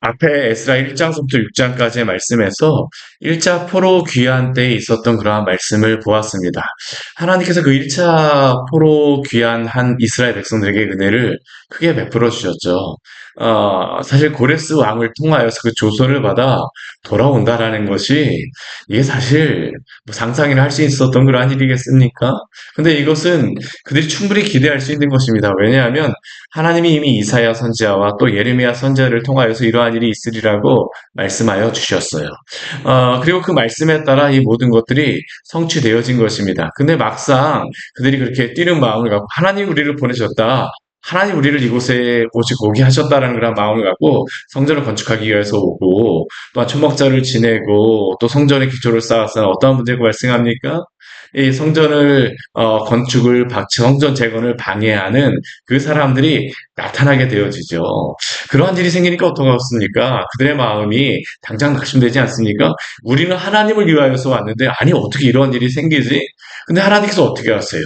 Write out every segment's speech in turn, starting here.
앞에 에스라 1장부터 6장까지의 말씀에서 1차 포로 귀환 때에 있었던 그러한 말씀을 보았습니다. 하나님께서 그 1차 포로 귀환한 이스라엘 백성들에게 은혜를 크게 베풀어 주셨죠. 사실 고레스 왕을 통하여서 그 조서를 받아 돌아온다라는 것이 이게 사실 뭐 상상이나 할 수 있었던 그러한 일이겠습니까? 근데 이것은 그들이 충분히 기대할 수 있는 것입니다. 왜냐하면 하나님이 이미 이사야 선지자와 또 예레미야 선지자를 통하여서 이러한 일이 있으리라고 말씀하여 주셨어요. 그리고 그 말씀에 따라 이 모든 것들이 성취되어진 것입니다. 근데 막상 그들이 그렇게 뛰는 마음을 갖고 하나님 우리를 보내셨다. 하나님 우리를 이곳에 오게 하셨다라는 그런 마음을 갖고 성전을 건축하기 위해서 오고 또 초막절을 지내고 또 성전의 기초를 쌓아서 어떠한 문제가 발생합니까? 이 성전을 건축을 성전 재건을 방해하는 그 사람들이 나타나게 되어지죠. 그러한 일이 생기니까 어떻습니까? 그들의 마음이 당장 낙심되지 않습니까? 우리는 하나님을 위하여서 왔는데 아니 어떻게 이런 일이 생기지? 근데 하나님께서 어떻게 하세요?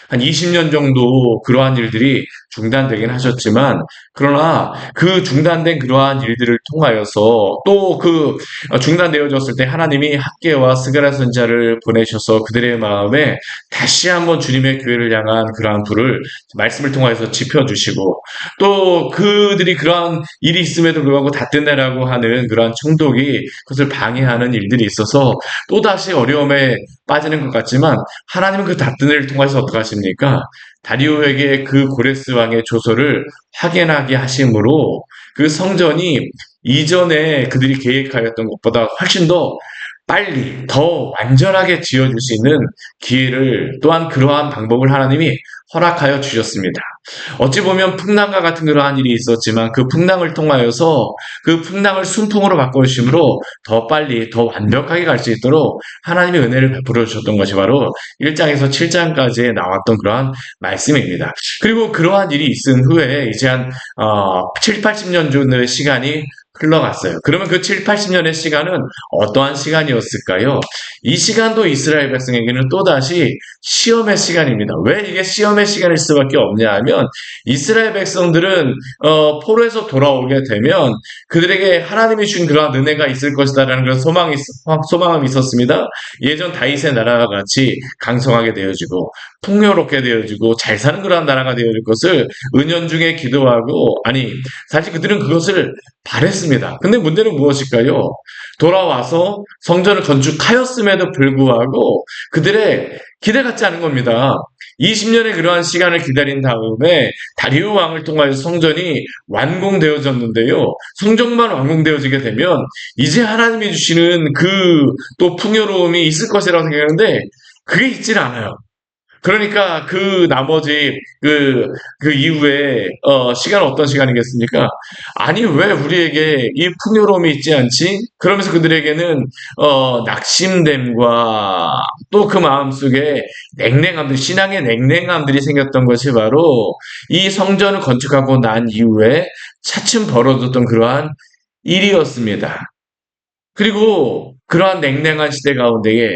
한 20년 정도 그러한 일들이 중단되긴 하셨지만 그러나 그 중단된 그러한 일들을 통하여서 또 그 중단되어졌을 때 하나님이 학개와 스가랴 선지자를 보내셔서 그들의 마음에 다시 한번 주님의 교회를 향한 그러한 불을 말씀을 통하여서 지펴주시고 또 그들이 그러한 일이 있음에도 불구하고 닫든다라고 하는 그러한 충독이 그것을 방해하는 일들이 있어서 또다시 어려움에 빠지는 것 같지만 하나님은 그 닫든을 통해서 어떻게 하십니까? 다리오에게 그 고레스 왕의 조서를 확인하게 하심으로 그 성전이 이전에 그들이 계획하였던 것보다 훨씬 더 빨리 더 완전하게 지어줄 수 있는 기회를 또한 그러한 방법을 하나님이 허락하여 주셨습니다. 어찌 보면 풍랑과 같은 그러한 일이 있었지만 그 풍랑을 통하여서 그 풍랑을 순풍으로 바꿔주심으로 더 빨리 더 완벽하게 갈 수 있도록 하나님의 은혜를 베풀어 주셨던 것이 바로 1장에서 7장까지에 나왔던 그러한 말씀입니다. 그리고 그러한 일이 있은 후에 이제 한 7, 80년 정도의 시간이 흘러갔어요. 그러면 그 7, 80년의 시간은 어떠한 시간이었을까요? 이 시간도 이스라엘 백성에게는 또다시 시험의 시간입니다. 왜 이게 시험의 시간일 수밖에 없냐 하면 이스라엘 백성들은 포로에서 돌아오게 되면 그들에게 하나님이 준 그러한 은혜가 있을 것이다라는 그런 소망이 있었습니다. 예전 다윗의 나라와 같이 강성하게 되어지고 풍요롭게 되어지고 잘 사는 그러한 나라가 되어질 것을 은연중에 기도하고 아니 사실 그들은 그것을 바랬습니다. 근데 문제는 무엇일까요? 돌아와서 성전을 건축하였음에도 불구하고 그들의 기대 같지 않은 겁니다. 20년의 그러한 시간을 기다린 다음에 다리우 왕을 통하여 성전이 완공되어졌는데요. 성전만 완공되어지게 되면 이제 하나님이 주시는 그 또 풍요로움이 있을 것이라고 생각하는데 그게 있질 않아요. 그러니까 그 나머지 그 이후에 시간은 어떤 시간이겠습니까? 아니 왜 우리에게 이 풍요로움이 있지 않지? 그러면서 그들에게는 낙심됨과 또 그 마음속에 냉랭함들, 신앙의 냉랭함들이 생겼던 것이 바로 이 성전을 건축하고 난 이후에 차츰 벌어졌던 그러한 일이었습니다. 그리고 그러한 냉랭한 시대 가운데에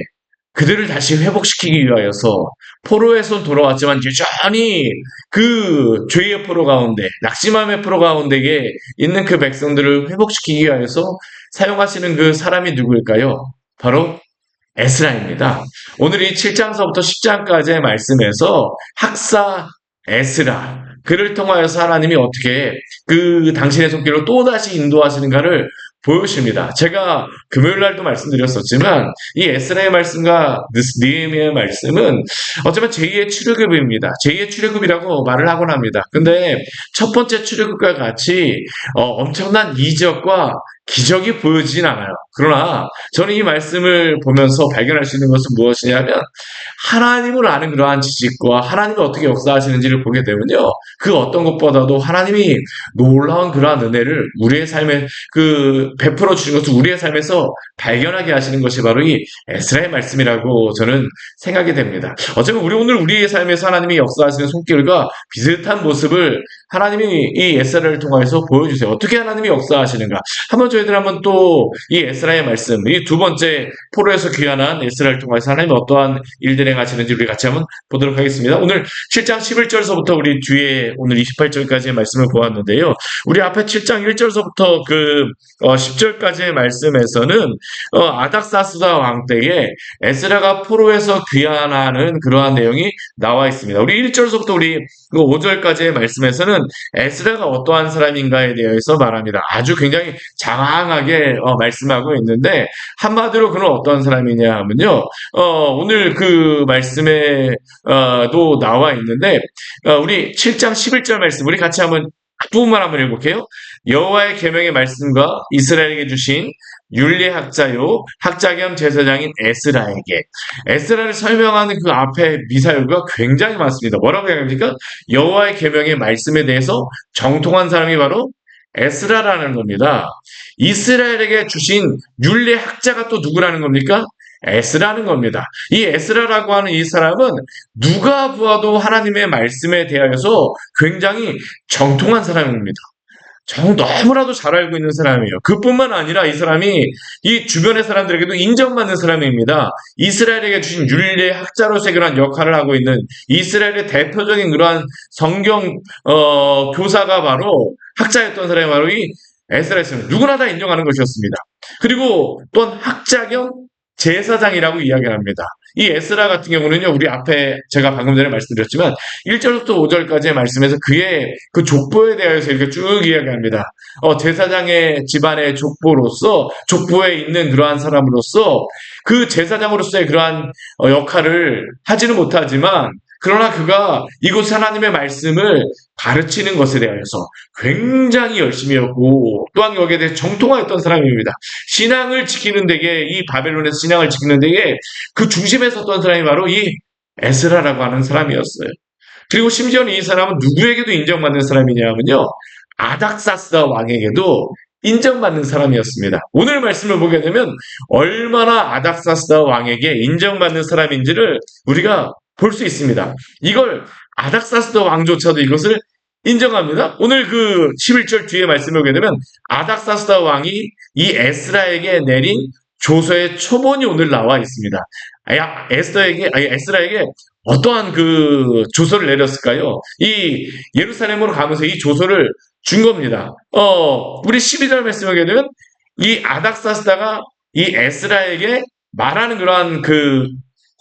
그들을 다시 회복시키기 위하여서 포로에서 돌아왔지만 여전히 그 죄의 포로 가운데 낙심함의 포로 가운데에 있는 그 백성들을 회복시키기 위하여서 사용하시는 그 사람이 누구일까요? 바로 에스라입니다. 오늘 이 7장서부터 10장까지의 말씀에서 학사 에스라 그를 통하여서 하나님이 어떻게 그 당신의 손길로 또다시 인도하시는가를 보여주십니다. 제가 금요일 날도 말씀드렸었지만 이 에스라의 말씀과 느헤미야의 말씀은 어쩌면 제2의 출애굽입니다. 제2의 출애굽이라고 말을 하곤 합니다. 근데 첫 번째 출애굽과 같이 엄청난 이적과 기적이 보여지진 않아요. 그러나 저는 이 말씀을 보면서 발견할 수 있는 것은 무엇이냐면 하나님을 아는 그러한 지식과 하나님이 어떻게 역사하시는지를 보게 되면요. 그 어떤 것보다도 하나님이 놀라운 그러한 은혜를 우리의 삶에 베풀어 주신 것을 우리의 삶에서 발견하게 하시는 것이 바로 이 에스라의 말씀이라고 저는 생각이 됩니다. 어쩌면 우리 오늘 우리의 삶에서 하나님이 역사하시는 손길과 비슷한 모습을 하나님이 이 에스라를 통해서 보여주세요. 어떻게 하나님이 역사하시는가. 한번 저희들 한번 또 이 에스라의 말씀, 이 두 번째 포로에서 귀환한 에스라를 통해서 하나님 어떠한 일들 행하시는지 우리 같이 한번 보도록 하겠습니다. 오늘 7장 11절서부터 우리 뒤에 오늘 28절까지의 말씀을 보았는데요. 우리 앞에 7장 1절서부터 10절까지의 말씀에서는 아닥사스다 왕 때에 에스라가 포로에서 귀환하는 그러한 내용이 나와 있습니다. 우리 1절서부터 우리 5절까지의 말씀에서는 에스라가 어떠한 사람인가에 대해서 말합니다. 아주 굉장히 장황하게 말씀하고 있는데 한마디로 그는 어떤 사람이냐 하면요. 오늘 그 말씀에 도 나와 있는데 우리 7장 11절 말씀 우리 같이 한번 부분만 한번 읽어볼게요. 여호와의 계명의 말씀과 이스라엘에게 주신 율례학자요 학자 겸 제사장인 에스라에게 에스라를 설명하는 그 앞에 미사율과 굉장히 많습니다. 뭐라고 얘기합니까? 여호와의 계명의 말씀에 대해서 정통한 사람이 바로 에스라라는 겁니다. 이스라엘에게 주신 율례학자가 또 누구라는 겁니까? 에스라는 겁니다. 이 에스라라고 하는 이 사람은 누가 보아도 하나님의 말씀에 대하여서 굉장히 정통한 사람입니다. 너무나도 잘 알고 있는 사람이에요. 그뿐만 아니라 이 사람이 이 주변의 사람들에게도 인정받는 사람입니다. 이스라엘에게 주신 율례 학자로서의 그런 역할을 하고 있는 이스라엘의 대표적인 그러한 성경 교사가 바로 학자였던 사람이 바로 이 에스라였습니다. 누구나 다 인정하는 것이었습니다. 그리고 또한 학자 겸 제사장이라고 이야기를 합니다. 이 에스라 같은 경우는요, 우리 앞에 제가 방금 전에 말씀드렸지만 1절부터 5절까지의 말씀에서 그의 그 족보에 대해서 이렇게 쭉 이야기합니다. 제사장의 집안의 족보에 있는 그러한 사람으로서 그 제사장으로서의 그러한 역할을 하지는 못하지만 그러나 그가 이곳 하나님의 말씀을 가르치는 것에 대하여서 굉장히 열심히 했고 또한 여기에 대해 정통하였던 사람입니다. 신앙을 지키는 데에 이 바벨론에서 신앙을 지키는 데에 그 중심에 섰던 사람이 바로 이 에스라라고 하는 사람이었어요. 그리고 심지어는 이 사람은 누구에게도 인정받는 사람이냐면요. 아닥사스다 왕에게도 인정받는 사람이었습니다. 오늘 말씀을 보게 되면 얼마나 아닥사스다 왕에게 인정받는 사람인지를 우리가 볼 수 있습니다. 이걸 아닥사스다 왕조차도 이것을 인정합니다. 오늘 그 11절 뒤에 말씀을 보게 되면 아닥사스다 왕이 이 에스라에게 내린 조서의 초본이 오늘 나와 있습니다. 에스라에게 어떠한 그 조서를 내렸을까요? 이 예루살렘으로 가면서 이 조서를 준 겁니다. 우리 12절 말씀을 보게 되면 이 아닥사스다가 이 에스라에게 말하는 그러한 그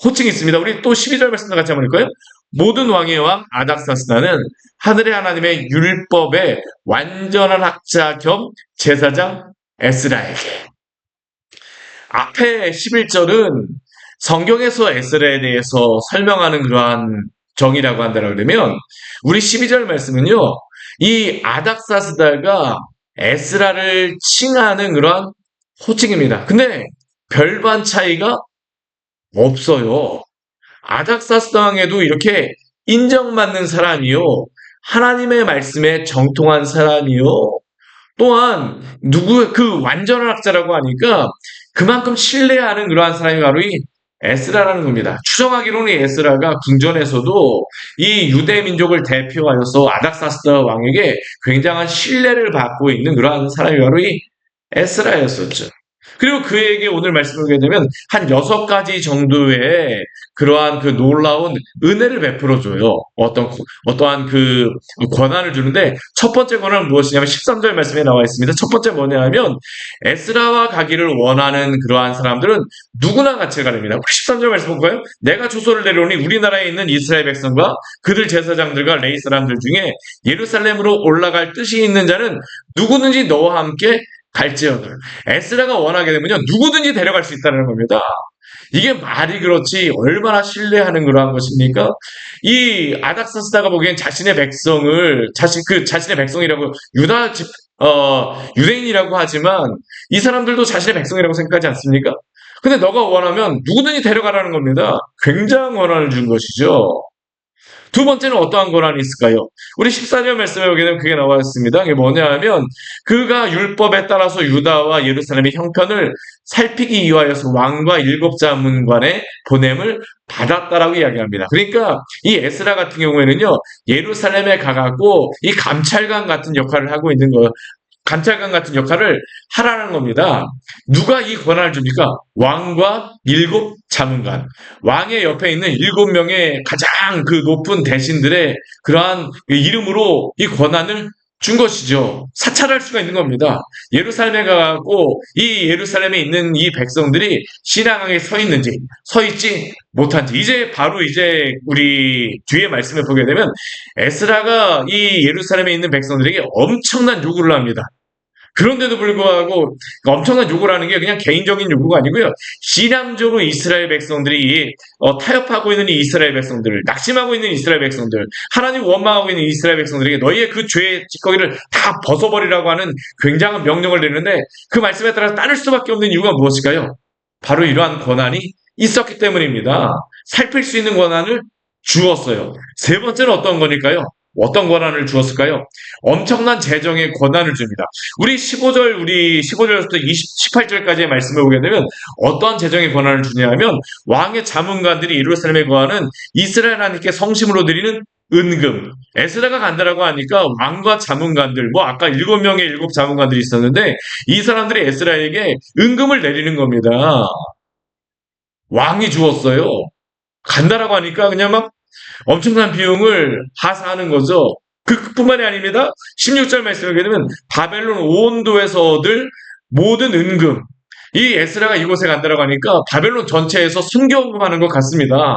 호칭이 있습니다. 우리 또 12절 말씀도 같이 한번 읽을까요? 모든 왕의 왕 아닥사스다는 하늘의 하나님의 율법의 완전한 학자 겸 제사장 에스라에게. 앞에 11절은 성경에서 에스라에 대해서 설명하는 그러한 정의라고 한다고 그러면 우리 12절 말씀은요. 이 아닥사스다가 에스라를 칭하는 그러한 호칭입니다. 근데 별반 차이가 없어요. 아닥사스다 왕에도 이렇게 인정받는 사람이요. 하나님의 말씀에 정통한 사람이요. 또한 그 완전한 학자라고 하니까 그만큼 신뢰하는 그러한 사람이 바로 이 에스라라는 겁니다. 추정하기로는 이 에스라가 궁전에서도 이 유대 민족을 대표하여서 아닥사스다 왕에게 굉장한 신뢰를 받고 있는 그러한 사람이 바로 이 에스라였었죠. 그리고 그에게 오늘 말씀을 보게 되면 한 6가지 정도의 그러한 그 놀라운 은혜를 베풀어줘요. 어떠한 그 권한을 주는데 첫 번째 권한은 무엇이냐면 13절 말씀에 나와 있습니다. 첫 번째 뭐냐면 에스라와 가기를 원하는 그러한 사람들은 누구나 같이 가립니다. 13절 말씀 볼까요? 내가 조서를 내려오니 우리나라에 있는 이스라엘 백성과 그들 제사장들과 레위 사람들 중에 예루살렘으로 올라갈 뜻이 있는 자는 누구든지 너와 함께 갈지어들. 에스라가 원하게 되면요 누구든지 데려갈 수 있다는 겁니다. 이게 말이 그렇지 얼마나 신뢰하는 그러한 것입니까? 이 아닥사스다가 보기엔 자신의 백성을 자신의 백성이라고 유대인이라고 하지만 이 사람들도 자신의 백성이라고 생각하지 않습니까? 근데 너가 원하면 누구든지 데려가라는 겁니다. 굉장한 권한을 준 것이죠. 두 번째는 어떠한 권한이 있을까요? 우리 14절 말씀에 보게 되면 그게 나와 있습니다. 그게 뭐냐 하면 그가 율법에 따라서 유다와 예루살렘의 형편을 살피기 위하여서 왕과 일곱 자문관의 보냄을 받았다라고 이야기합니다. 그러니까 이 에스라 같은 경우에는요, 예루살렘에 가갖고 이 감찰관 같은 역할을 하고 있는 거, 감찰관 같은 역할을 하라는 겁니다. 누가 이 권한을 줍니까? 왕과 일곱 자문관. 왕의 옆에 있는 일곱 명의 가장 그 높은 대신들의 그러한 이름으로 이 권한을 준 것이죠. 사찰할 수가 있는 겁니다. 예루살렘에 가고 이 예루살렘에 있는 이 백성들이 신앙하게 서 있는지 서 있지 못한지 이제 바로 이제 우리 뒤에 말씀을 보게 되면 에스라가 이 예루살렘에 있는 백성들에게 엄청난 요구를 합니다. 그런데도 불구하고 엄청난 요구를 하는 게 그냥 개인적인 요구가 아니고요. 신앙적으로 이스라엘 백성들이 타협하고 있는 이 이스라엘 백성들, 낙심하고 있는 이스라엘 백성들, 하나님 원망하고 있는 이스라엘 백성들에게 너희의 그 죄의 찌꺼기를 다 벗어버리라고 하는 굉장한 명령을 내는데 그 말씀에 따라 따를 수밖에 없는 이유가 무엇일까요? 바로 이러한 권한이 있었기 때문입니다. 살필 수 있는 권한을 주었어요. 세 번째는 어떤 거니까요? 어떤 권한을 주었을까요? 엄청난 재정의 권한을 줍니다. 우리 15절부터 18절까지의 말씀을 보게 되면 어떠한 재정의 권한을 주냐 하면 왕의 자문관들이 예루살렘에 거하는 이스라엘 하나님께 성심으로 드리는 은금. 에스라가 간다라고 하니까 왕과 자문관들, 뭐 아까 7명의 일곱 자문관들이 있었는데 이 사람들이 에스라에게 은금을 내리는 겁니다. 왕이 주었어요. 간다라고 하니까 그냥 막 엄청난 비용을 하사하는 거죠. 그뿐만이 아닙니다. 16절 말씀을 보게 되면 바벨론 온도에서 얻을 모든 은금. 이 에스라가 이곳에 간다라고 하니까 바벨론 전체에서 순교금하는 것 같습니다.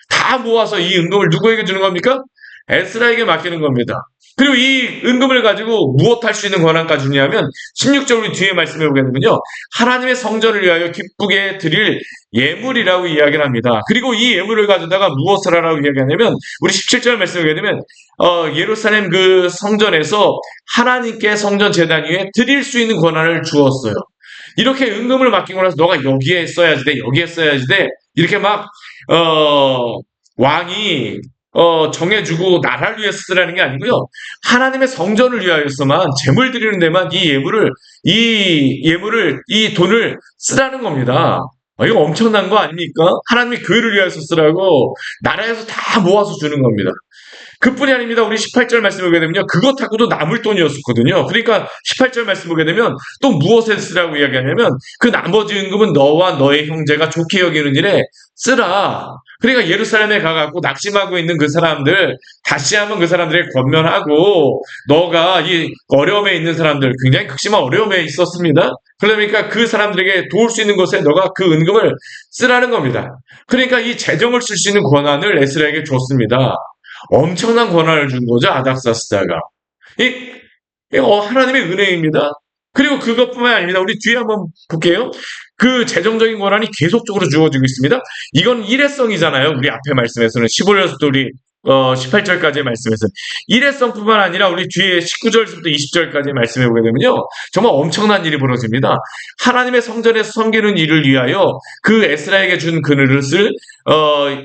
다 모아서 이 은금을 누구에게 주는 겁니까? 에스라에게 맡기는 겁니다. 그리고 이 은금을 가지고 무엇 할 수 있는 권한까지 주냐면 16절 우리 뒤에 말씀해 보게 되면요. 하나님의 성전을 위하여 기쁘게 드릴 예물이라고 이야기를 합니다. 그리고 이 예물을 가져다가 무엇을 하라고 이야기하냐면 우리 17절 말씀을 보게 되면 예루살렘 그 성전에서 하나님께 성전 제단 위에 드릴 수 있는 권한을 주었어요. 이렇게 은금을 맡기고 나서 너가 여기에 써야지 돼, 여기에 써야지 돼. 이렇게 막 왕이 정해주고 나라를 위해서 쓰라는 게 아니고요. 하나님의 성전을 위하여서만 재물 드리는 데만 이 돈을 쓰라는 겁니다. 이거 엄청난 거 아닙니까? 하나님의 교회를 위해서 쓰라고 나라에서 다 모아서 주는 겁니다. 그뿐이 아닙니다. 우리 18절 말씀 보게 되면요. 그것하고도 남을 돈이었었거든요. 그러니까 18절 말씀 보게 되면 또 무엇에 쓰라고 이야기하냐면 그 나머지 은금은 너와 너의 형제가 좋게 여기는 일에 쓰라. 그러니까 예루살렘에 가갖고 낙심하고 있는 그 사람들 다시 한번 그 사람들에게 권면하고 너가 이 어려움에 있는 사람들 굉장히 극심한 어려움에 있었습니다. 그러니까 그 사람들에게 도울 수 있는 곳에 너가 그 은금을 쓰라는 겁니다. 그러니까 이 재정을 쓸 수 있는 권한을 에스라에게 줬습니다. 엄청난 권한을 준 거죠, 아닥사스다가. 하나님의 은혜입니다. 그리고 그것뿐만 아닙니다. 우리 뒤에 한번 볼게요. 그 재정적인 권한이 계속적으로 주어지고 있습니다. 이건 일회성이잖아요. 우리 앞에 말씀에서는 15절부터 우리 18절까지의 말씀에서 일회성뿐만 아니라 우리 뒤에 19절부터 20절까지의 말씀에 보게 되면요. 정말 엄청난 일이 벌어집니다. 하나님의 성전에서 섬기는 일을 위하여 그 에스라에게 준 그릇을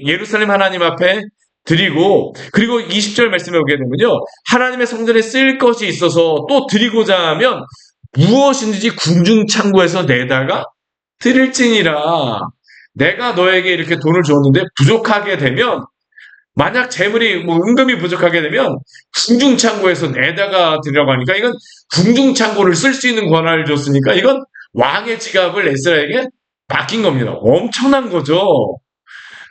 예루살렘 하나님 앞에 드리고 그리고 20절 말씀에 오게 되면요. 하나님의 성전에 쓸 것이 있어서 또 드리고자 하면 무엇인지 궁중창고에서 내다가 드릴지니라. 내가 너에게 이렇게 돈을 줬는데 부족하게 되면 만약 재물이 은금이 부족하게 되면 궁중창고에서 내다가 드리라고 하니까 이건 궁중창고를 쓸 수 있는 권한을 줬으니까 이건 왕의 지갑을 에스라에게 맡긴 겁니다. 엄청난 거죠.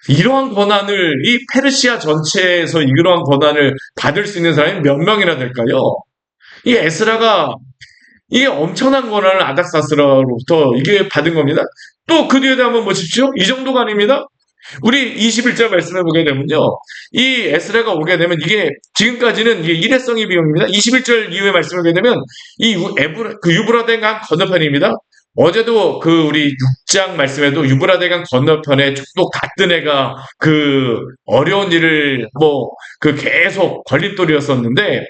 이러한 권한을 이 페르시아 전체에서 이러한 권한을 받을 수 있는 사람이 몇 명이나 될까요? 이 에스라가 이게 엄청난 권한을 아닥사스로부터 이게 받은 겁니다. 또 그 뒤에도 한번 보십시오. 이 정도가 아닙니다. 우리 21절 말씀해 보게 되면요. 이 에스라가 오게 되면 이게 지금까지는 이게 일회성의 비용입니다. 21절 이후에 말씀을 하게 되면 이 유브라데강 건너편입니다. 어제도 그 우리 6장 말씀에도 유브라데강 건너편에 축복 갔던 애가 그 어려운 일을 그 계속 걸림돌이었었는데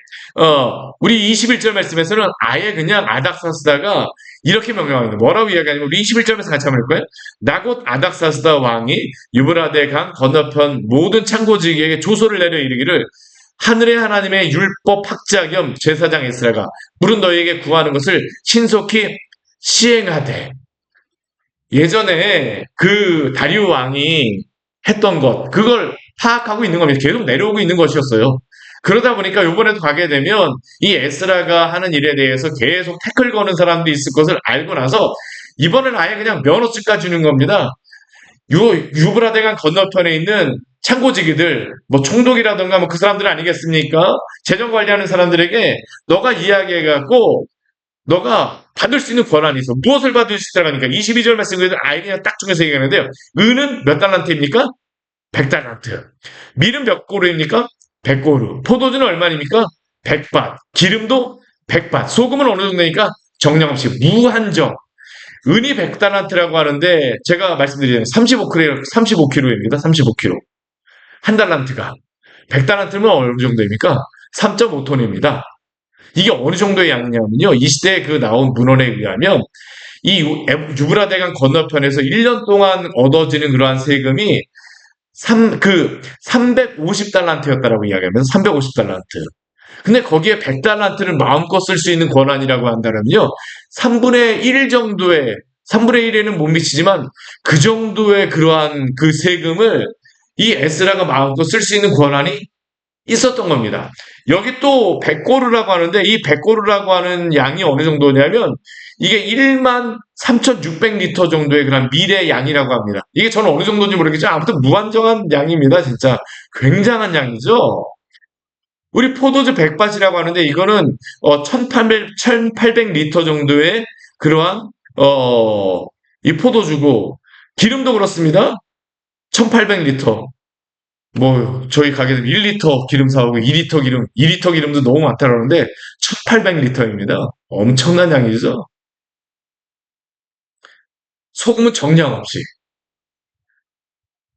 우리 21절 말씀에서는 아예 그냥 아닥사스다가 이렇게 명령합니다. 뭐라고 이야기하냐면 우리 21절에서 같이 한번 볼까요? 나곧 아닥사스다 왕이 유브라데 강 건너편 모든 창고지기에게 조소를 내려 이르기를 하늘의 하나님의 율법 학자 겸 제사장 에스라가 물은 너희에게 구하는 것을 신속히 시행하되. 예전에 그 다리우 왕이 했던 것, 그걸 파악하고 있는 겁니다. 계속 내려오고 있는 것이었어요. 그러다 보니까 이번에도 가게 되면 이 에스라가 하는 일에 대해서 계속 태클 거는 사람도 있을 것을 알고 나서 이번에는 아예 그냥 면허증까지 주는 겁니다. 유브라데강 건너편에 있는 창고지기들, 뭐 총독이라든가 뭐 그 사람들 아니겠습니까? 재정 관리하는 사람들에게 너가 이야기해갖고 너가 받을 수 있는 권한이 있어. 무엇을 받을 수 있다고 하니까 22절 말씀에서 아예 그냥 딱 중에서 얘기하는데요. 은은 몇 달란트입니까? 100달란트. 밀은 몇 고루입니까? 100고루. 포도주는 얼마입니까? 100밭. 기름도 100밭. 소금은 어느 정도니까 정량 없이 무한정. 은이 100달란트라고 하는데 제가 말씀드리자면 35kg입니다. 35kg. 한 달란트가. 100달란트면 어느 정도입니까? 3.5톤입니다. 이게 어느 정도의 양이냐면요. 이 시대에 그 나온 문헌에 의하면 이 유브라데강 건너편에서 1년 동안 얻어지는 그러한 세금이 350달란트였다라고 이야기하면 350달란트. 근데 거기에 100달란트를 마음껏 쓸 수 있는 권한이라고 한다면요. 3분의 1 정도의, 3분의 1에는 못 미치지만 그 정도의 그러한 그 세금을 이 에스라가 마음껏 쓸 수 있는 권한이 있었던 겁니다. 여기 또 100고루라고 하는데 이 100고루라고 하는 양이 어느 정도냐면 이게 1만 3,600리터 정도의 그런 밀의 양이라고 합니다. 이게 저는 어느 정도인지 모르겠지만 아무튼 무한정한 양입니다. 진짜 굉장한 양이죠. 우리 포도주 100밭이라고 하는데 이거는 1800리터 정도의 그러한 이 포도주고 기름도 그렇습니다. 1800리터. 뭐 저희 가게 되면 1리터 기름 사오고 2리터 기름, 2리터 기름도 너무 많다 그러는데 1800리터입니다. 엄청난 양이죠. 소금은 정량 없이.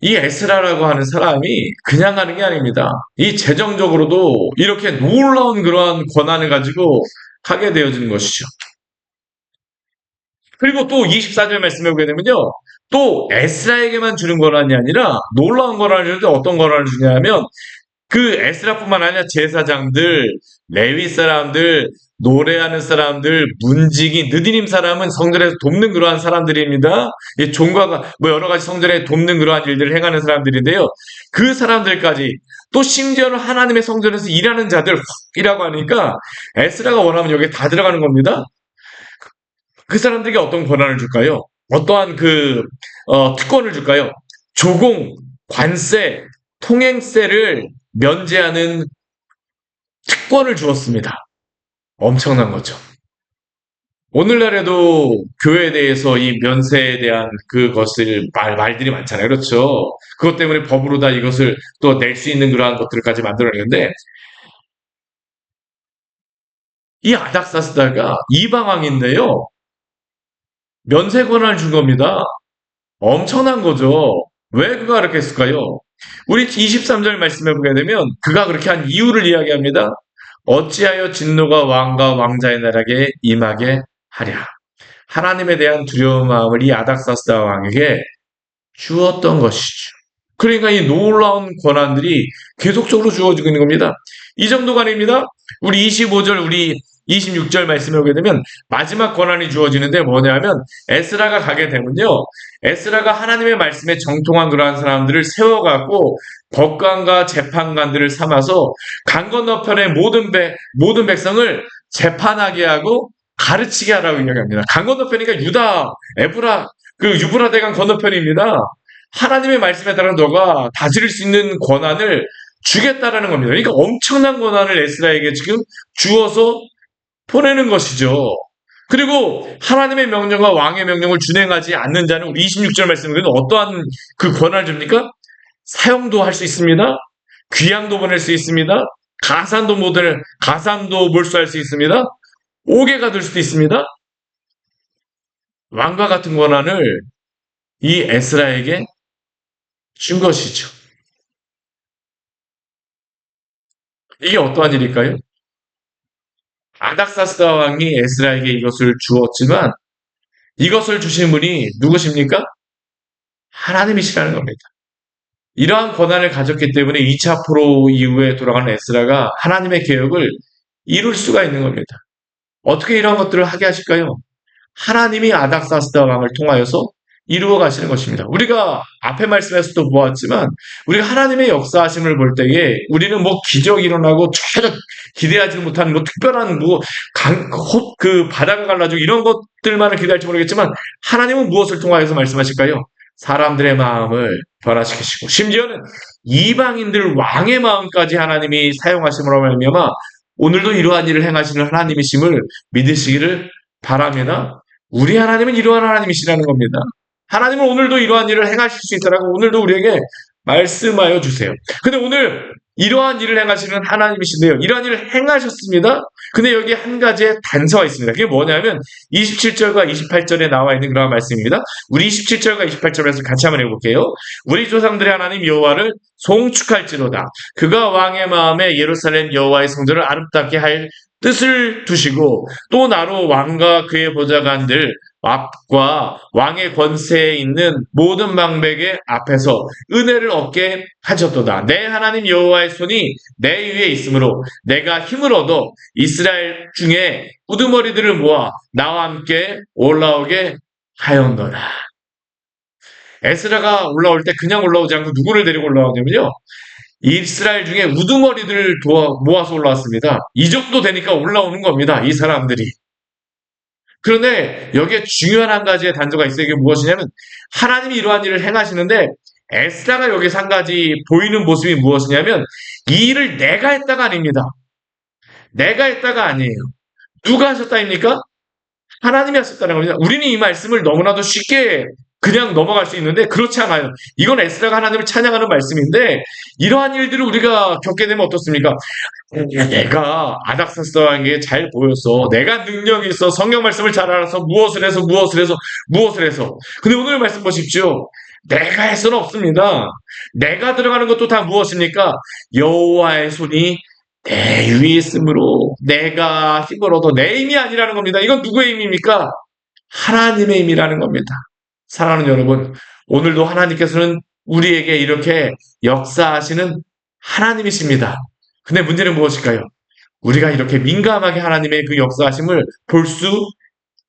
이 에스라라고 하는 사람이 그냥 하는 게 아닙니다. 이 재정적으로도 이렇게 놀라운 그러한 권한을 가지고 하게 되어지는 것이죠. 그리고 또 24절 말씀해 보게 되면요. 또 에스라에게만 주는 권한이 아니라 놀라운 권한을 주는데 어떤 권한을 주냐면 그 에스라뿐만 아니라 제사장들, 레위 사람들, 노래하는 사람들, 문지기, 느디님 사람은 성전에서 돕는 그러한 사람들입니다. 이 종과가 뭐 여러 가지 성전에 돕는 그러한 일들을 행하는 사람들인데요. 그 사람들까지 또 심지어는 하나님의 성전에서 일하는 자들이라고 하니까 에스라가 원하면 여기에 다 들어가는 겁니다. 그 사람들에게 어떤 권한을 줄까요? 어떠한 특권을 줄까요? 조공, 관세, 통행세를 면제하는 특권을 주었습니다. 엄청난 거죠. 오늘날에도 교회에 대해서 이 면세에 대한 그것을 말들이 많잖아요. 그렇죠? 그것 때문에 법으로 다 이것을 또 낼 수 있는 그러한 것들까지 만들어내는데 이 아닥사스다가 이방왕인데요. 면세 권한을 준 겁니다. 엄청난 거죠. 왜 그가 그렇게 했을까요? 우리 23절 말씀해 보게 되면 그가 그렇게 한 이유를 이야기합니다. 어찌하여 진노가 왕과 왕자의 나라에 임하게 하랴. 하나님에 대한 두려운 마음을 이 아닥사스다 왕에게 주었던 것이죠. 그러니까 이 놀라운 권한들이 계속적으로 주어지고 있는 겁니다. 이 정도가 아닙니다. 우리 25절, 우리 26절 말씀에 오게 되면 마지막 권한이 주어지는데 뭐냐면 에스라가 가게 되면요. 에스라가 하나님의 말씀에 정통한 그러한 사람들을 세워갖고 법관과 재판관들을 삼아서 강 건너편의 모든 백성을 재판하게 하고 가르치게 하라고 이야기합니다. 강 건너편이니까 유브라데강 건너편입니다. 하나님의 말씀에 따라 너가 다스릴 수 있는 권한을 주겠다라는 겁니다. 그러니까 엄청난 권한을 에스라에게 지금 주어서 보내는 것이죠. 그리고 하나님의 명령과 왕의 명령을 준행하지 않는 자는 우리 26절 말씀은 어떠한 그 권한을 줍니까? 사형도 할 수 있습니다. 귀양도 보낼 수 있습니다. 가산도 몰수할 수 있습니다. 옥에가 될 수도 있습니다. 왕과 같은 권한을 이 에스라에게 준 것이죠. 이게 어떠한 일일까요? 아닥사스다 왕이 에스라에게 이것을 주었지만 이것을 주신 분이 누구십니까? 하나님이시라는 겁니다. 이러한 권한을 가졌기 때문에 2차 포로 이후에 돌아가는 에스라가 하나님의 계획을 이룰 수가 있는 겁니다. 어떻게 이러한 것들을 하게 하실까요? 하나님이 아닥사스다 왕을 통하여서 이루어 가시는 것입니다. 우리가 앞에 말씀에서도 보았지만 우리가 하나님의 역사하심을 볼 때에 우리는 뭐 기적이 일어나고 전혀 기대하지 못한 뭐 특별한 그 바다가 갈라지고 이런 것들만을 기대할지 모르겠지만 하나님은 무엇을 통하여서 말씀하실까요? 사람들의 마음을 변화시키시고 심지어는 이방인들 왕의 마음까지 하나님이 사용하심으로 말미암아 오늘도 이러한 일을 행하시는 하나님이심을 믿으시기를 바라며 우리 하나님은 이러한 하나님이시라는 겁니다. 하나님은 오늘도 이러한 일을 행하실 수 있다라고 오늘도 우리에게 말씀하여 주세요. 근데 오늘 이러한 일을 행하시는 하나님이신데요. 이러한 일을 행하셨습니다. 근데 여기 한 가지의 단서가 있습니다. 그게 뭐냐면 27절과 28절에 나와 있는 그런 말씀입니다. 우리 27절과 28절에서 같이 한번 해볼게요. 우리 조상들의 하나님 여호와를 송축할지로다. 그가 왕의 마음에 예루살렘 여호와의 성전을 아름답게 할 뜻을 두시고 또 나로 왕과 그의 보좌관들 앞과 왕의 권세에 있는 모든 방백의 앞에서 은혜를 얻게 하셨도다. 내 하나님 여호와의 손이 내 위에 있으므로 내가 힘을 얻어 이스라엘 중에 우두머리들을 모아 나와 함께 올라오게 하였노라. 에스라가 올라올 때 그냥 올라오지 않고 누구를 데리고 올라오냐면요. 이스라엘 중에 우두머리들을 모아서 올라왔습니다. 이 정도 되니까 올라오는 겁니다. 이 사람들이. 그런데 여기에 중요한 한 가지의 단서가 있어요. 이게 무엇이냐면 하나님이 이러한 일을 행하시는데 에스라가 여기서 한 가지 보이는 모습이 무엇이냐면 이 일을 내가 했다가 아닙니다. 내가 했다가 아니에요. 누가 하셨다입니까? 하나님이 하셨다는 겁니다. 우리는 이 말씀을 너무나도 쉽게 그냥 넘어갈 수 있는데 그렇지 않아요. 이건 에스라가 하나님을 찬양하는 말씀인데 이러한 일들을 우리가 겪게 되면 어떻습니까? 내가 아닥사스다라는 게 잘 보여서 내가 능력이 있어 성경 말씀을 잘 알아서 무엇을 해서 근데 오늘 말씀 보십시오. 내가 할 수는 없습니다. 내가 들어가는 것도 다 무엇입니까? 여호와의 손이 내 위에 있으므로 내가 힘을 얻어 내 힘이 아니라는 겁니다. 이건 누구의 힘입니까? 하나님의 힘이라는 겁니다. 사랑하는 여러분, 오늘도 하나님께서는 우리에게 이렇게 역사하시는 하나님이십니다. 근데 문제는 무엇일까요? 우리가 이렇게 민감하게 하나님의 그 역사하심을 볼 수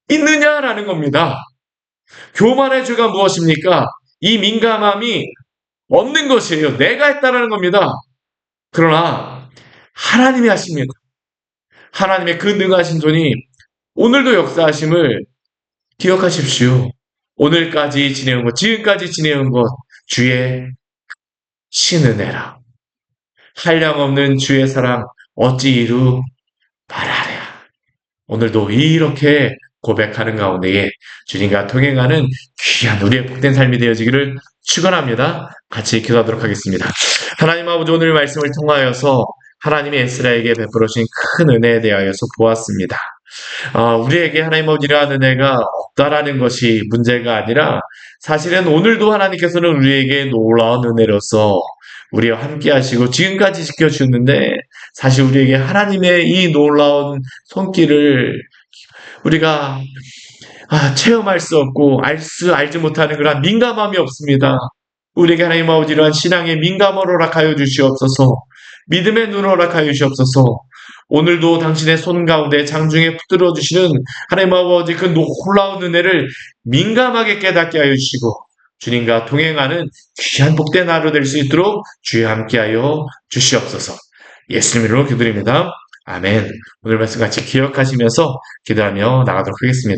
있느냐라는 겁니다. 교만의 죄가 무엇입니까? 이 민감함이 없는 것이에요. 내가 했다라는 겁니다. 그러나 하나님이 하십니다. 하나님의 그 능하신 손이 오늘도 역사하심을 기억하십시오. 오늘까지 지내온 것, 지금까지 지내온 것, 주의 신은혜라. 한량없는 주의 사랑, 어찌 이루 말하랴. 오늘도 이렇게 고백하는 가운데에 주님과 동행하는 귀한 우리의 복된 삶이 되어지기를 축원합니다. 같이 기도하도록 하겠습니다. 하나님 아버지 오늘 말씀을 통하여서 하나님이 에스라에게 베풀어 주신 큰 은혜에 대하여서 보았습니다. 우리에게 하나님 아버지 이러한 은혜가 없다라는 것이 문제가 아니라 사실은 오늘도 하나님께서는 우리에게 놀라운 은혜로서 우리와 함께 하시고 지금까지 지켜주는데 사실 우리에게 하나님의 이 놀라운 손길을 우리가 체험할 수 없고 알지 못하는 그런 민감함이 없습니다. 우리에게 하나님 아버지 이러한 신앙의 민감을 허락하여 주시옵소서. 믿음의 눈을 허락하여 주시옵소서. 오늘도 당신의 손 가운데 장중에 붙들어 주시는 하나님 아버지 그 놀라운 은혜를 민감하게 깨닫게 하여 주시고 주님과 동행하는 귀한 복된 하루 될 수 있도록 주여 함께하여 주시옵소서. 예수님 이름으로 기도드립니다. 아멘. 오늘 말씀 같이 기억하시면서 기도하며 나가도록 하겠습니다.